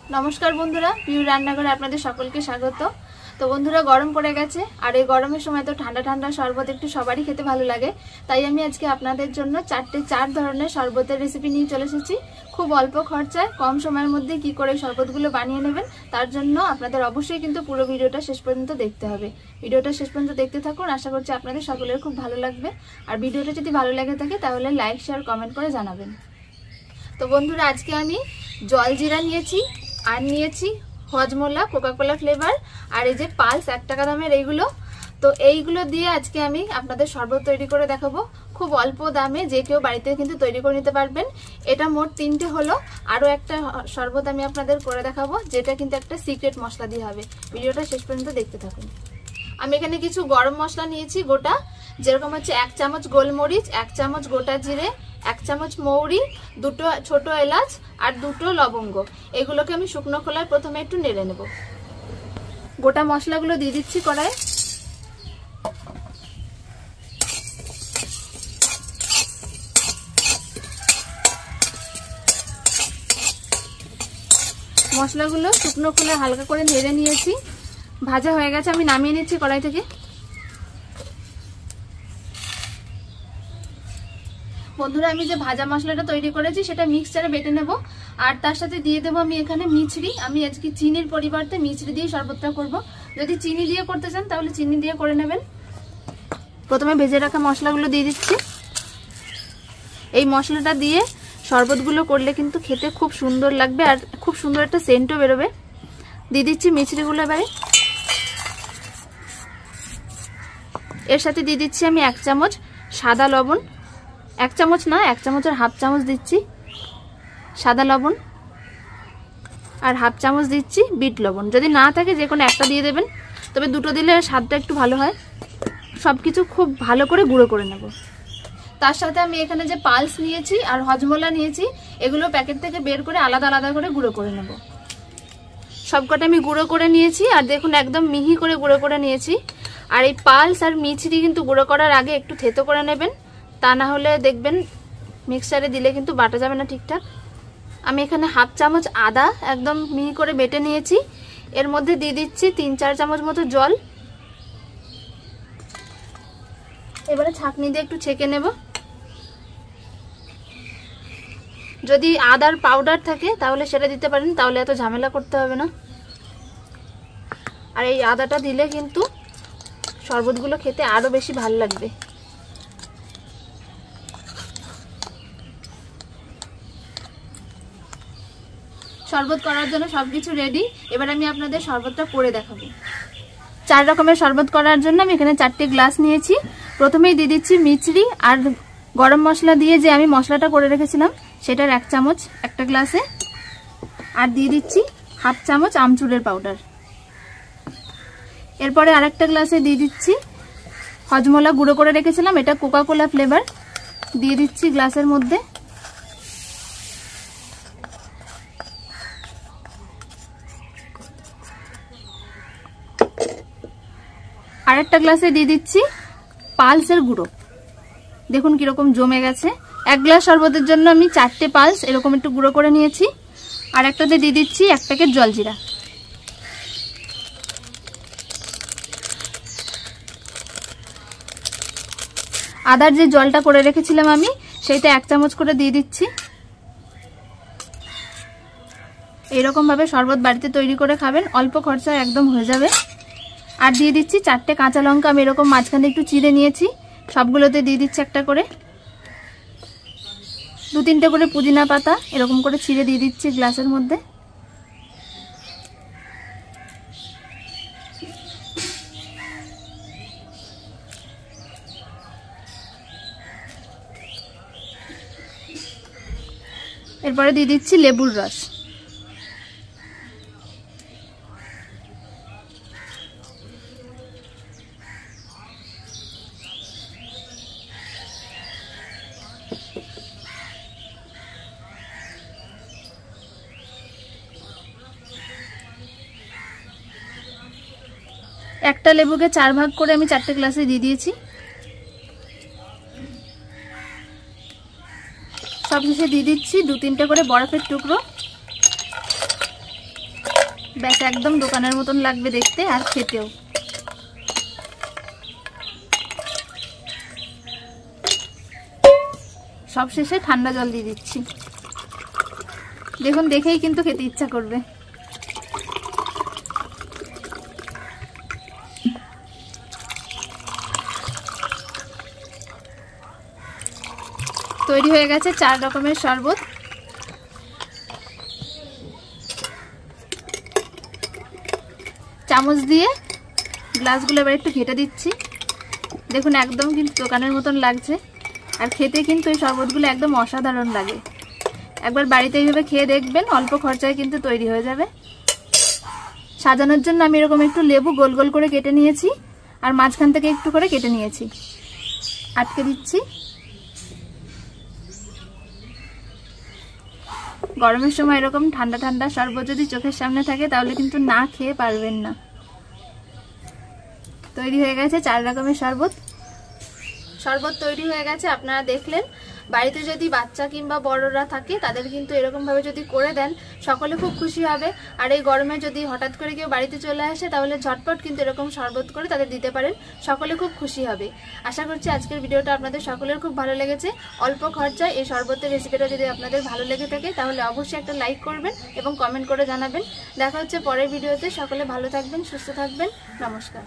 नमस्कार बंधुरा पियू रान्नाघरे आपनादेर सकलके स्वागत। तो बंधुरा गरम पड़े गेছে और এই গরমের সময় তো ঠান্ডা ঠান্ডা শরবত একটু সবারই খেতে ভালো লাগে। তাই আমি আজকে আপনাদের জন্য চার ধরনের শরবতের রেসিপি নিয়ে চলে এসেছি। খুব অল্প খরচায় কম সময়ের মধ্যে কি করে শরবতগুলো বানিয়ে নেবেন তার জন্য আপনাদের অবশ্যই কিন্তু পুরো ভিডিওটা শেষ পর্যন্ত দেখতে হবে। ভিডিওটা শেষ পর্যন্ত দেখতে থাকুন, আশা করছি আপনাদের সকলের খুব ভালো লাগবে। আর ভিডিওটা যদি ভালো লাগে থাকে তাহলে লাইক শেয়ার কমেন্ট করে জানাবেন। তো বন্ধুরা আজকে আমি জলজিরা নিয়েছি আর নিয়েছি হজমোলা কোকাকোলা ফ্লেভার আর এই যে পালস 1 টাকা দামের এইগুলো। তো এইগুলো দিয়ে আজকে আমি আপনাদের শরবত তৈরি করে দেখাবো খুব অল্প দামে, যে কেউ বাড়িতে কিন্তু তৈরি করে নিতে পারবেন। এটা মোট 3টে হলো, আরও একটা শরবত আমি আপনাদের করে দেখাবো যেটা কিন্তু একটা সিক্রেট মশলা দিয়ে হবে। ভিডিওটা শেষ পর্যন্ত দেখতে থাকুন। আমি এখানে কিছু গরম মশলা নিয়েছি গোটা, যেরকম হচ্ছে 1 চামচ গোলমরিচ, 1 চামচ গোটা জিরে, 1 চামচ মৌরি, 2টো ছোট এলাচ আর 2টো লবঙ্গ। এগুলোকে আমি শুকনো খোলায় প্রথমে একটু নেড়ে নেব। গোটা মশলাগুলো দিয়ে দিচ্ছি কড়াইয়ে। মশলাগুলো শুকনো খোলায় হালকা করে নেড়ে নিয়েছি, ভাজা হয়ে গেছে। আমি নামিয়ে নিচ্ছি কড়াই থেকে। বন্ধুরা আমি যে ভাজা মশলাটা তৈরি করেছি সেটা মিক্সচারে বেটে নেব, আর তার সাথে দিয়ে দেবো আমি এখানে মিছরি। আমি আজকে চিনির পরিবর্তে মিছরি দিয়ে শরবতটা করব। যদি চিনি দিয়ে করতে চান তাহলে চিনি দিয়ে করে নেবেন। প্রথমে ভেজে রাখা মশলাগুলো দিয়ে দিচ্ছি। এই মশলাটা দিয়ে শরবতগুলো করলে কিন্তু খেতে খুব সুন্দর লাগবে আর খুব সুন্দর একটা সেন্টও বেরোবে। দিয়ে দিচ্ছি মিছরিগুলো এবারে। এর সাথে দিয়ে দিচ্ছি আমি 1 চামচ সাদা লবণ, 1 চামচ না 1 চামচের হাফ চামচ দিচ্ছি সাদা লবণ, আর হাফ চামচ দিচ্ছি বিট লবণ। যদি না থাকে যে কোনো একটা দিয়ে দেবেন, তবে 2টো দিলে স্বাদটা একটু ভালো হয়। সবকিছু খুব ভালো করে গুঁড়ো করে নেব। তার সাথে আমি এখানে যে পালস নিয়েছি আর হজমোলা নিয়েছি এগুলো প্যাকেট থেকে বের করে আলাদা আলাদা করে গুঁড়ো করে নেব। সবকটা আমি গুঁড়ো করে নিয়েছি আর দেখুন একদম মিহি করে গুঁড়ো করে নিয়েছি। আর এই পালস আর মিছরি কিন্তু গুঁড়ো করার আগে একটু থেতো করে নেবেন, তা না হলে দেখবেন মিক্সারে দিলে কিন্তু বাটা যাবে না ঠিকঠাক। আমি এখানে হাফ চামচ আদা একদম মিহি করে বেটে নিয়েছি, এর মধ্যে দিয়ে দিচ্ছি 3-4 চামচ মতো জল। এবারে ছাঁকনি দিয়ে একটু ছেঁকে নেব। যদি আদার পাউডার থাকে তাহলে সেটা দিতে পারেন, তাহলে এত ঝামেলা করতে হবে না। আর এই আদাটা দিলে কিন্তু শরবতগুলো খেতে আরো বেশি ভালো লাগবে। শরবত করার জন্য সবকিছু রেডি। এবার আমি আপনাদের শরবতটা করে দেখাবো। 4 রকমের শরবত করার জন্য আমি এখানে 4টে গ্লাস নিয়েছি। প্রথমেই দিয়ে দিচ্ছি মিছরি আর গরম মশলা দিয়ে যে আমি মশলাটা করে রেখেছিলাম সেটার 1 চামচ একটা গ্লাসে, আর দিয়ে দিচ্ছি হাফ চামচ আমচুরের পাউডার। এরপরে আরেকটা গ্লাসে দিয়ে দিচ্ছি হজমোলা গুঁড়ো করে রেখেছিলাম, এটা কোকাকোলা ফ্লেভার, দিয়ে দিচ্ছি গ্লাসের মধ্যে। আরেকটা গ্লাসে দিয়ে দিচ্ছি পালসের গুঁড়ো। দেখুন কিরকম জমে গেছে। 1 গ্লাস শরবতের জন্য আমি 4টে পালস এরকম একটু গুঁড়ো করে নিয়েছি। আর একটাতে দিয়ে দিচ্ছি 1 প্যাকেট জলজিরা। আদার যে জলটা করে রেখেছিলাম আমি সেইটা 1 চামচ করে দিয়ে দিচ্ছি। এরকম ভাবে শরবত বাড়িতে তৈরি করে খাবেন, অল্প খরচায় একদম হয়ে যাবে। আর দিয়ে দিচ্ছি 4টে কাঁচা লঙ্কা, আমি এরকম মাঝখানে একটু চিড়ে নিয়েছি, সবগুলোতে দিয়ে দিচ্ছি একটা করে। 2-3টে করে পুদিনা পাতা এরকম করে ছিঁড়ে দিয়ে দিচ্ছি গ্লাসের মধ্যে। এরপরে দিয়ে দিচ্ছি লেবুর রস। একটা লেবুকে 4 ভাগ করে আমি 4টে গ্লাসে দিয়ে দিয়েছি। সব শেষে দিয়ে দিচ্ছি 2-3টে করে বরফের টুকরো। ব্যাস একদম দোকানের মতন লাগবে দেখতে আর খেতেও। সব শেষে ঠান্ডা জল দিয়ে দিচ্ছি। দেখুন, দেখেই কিন্তু খেতে ইচ্ছা করবে। তৈরি হয়ে গেছে 4 রকমের শরবত। চামচ দিয়ে গ্লাসগুলো এবার একটু ঘেটে দিচ্ছি। দেখুন একদম কিন্তু দোকানের মতন লাগছে, আর খেতে কিন্তু এই শরবতগুলো একদম অসাধারণ লাগে। একবার বাড়িতে এইভাবে খেয়ে দেখবেন, অল্প খরচায় কিন্তু তৈরি হয়ে যাবে। সাজানোর জন্য আমি এরকম একটু লেবু গোল গোল করে কেটে নিয়েছি, আর মাঝখান থেকে একটু করে কেটে নিয়েছি। আটকে দিচ্ছি। গরমের সময় এরকম ঠান্ডা ঠান্ডা শরবত যদি চোখের সামনে থাকে তাহলে কিন্তু না খেয়ে পারবেন না। তৈরি হয়ে গেছে 4 রকমের শরবত তৈরি হয়ে গেছে, আপনারা দেখলেন। বাড়িতে যদি বাচ্চা কিংবা বড়রা থাকে তাদের কিন্তু এরকমভাবে যদি করে দেন সকলে খুব খুশি হবে। আর এই গরমে যদি হঠাৎ করে কেউ বাড়িতে চলে আসে তাহলে ঝটপট কিন্তু এরকম শরবত করে তাদের দিতে পারেন, সকলে খুব খুশি হবে। আশা করছি আজকের ভিডিওটা আপনাদের সকলের খুব ভালো লেগেছে। অল্প খরচায় এই শরবতের রেসিপিটা যদি আপনাদের ভালো লেগে থাকে তাহলে অবশ্যই একটা লাইক করবেন এবং কমেন্ট করে জানাবেন। দেখা হচ্ছে পরের ভিডিওতে। সকলে ভালো থাকবেন, সুস্থ থাকবেন। নমস্কার।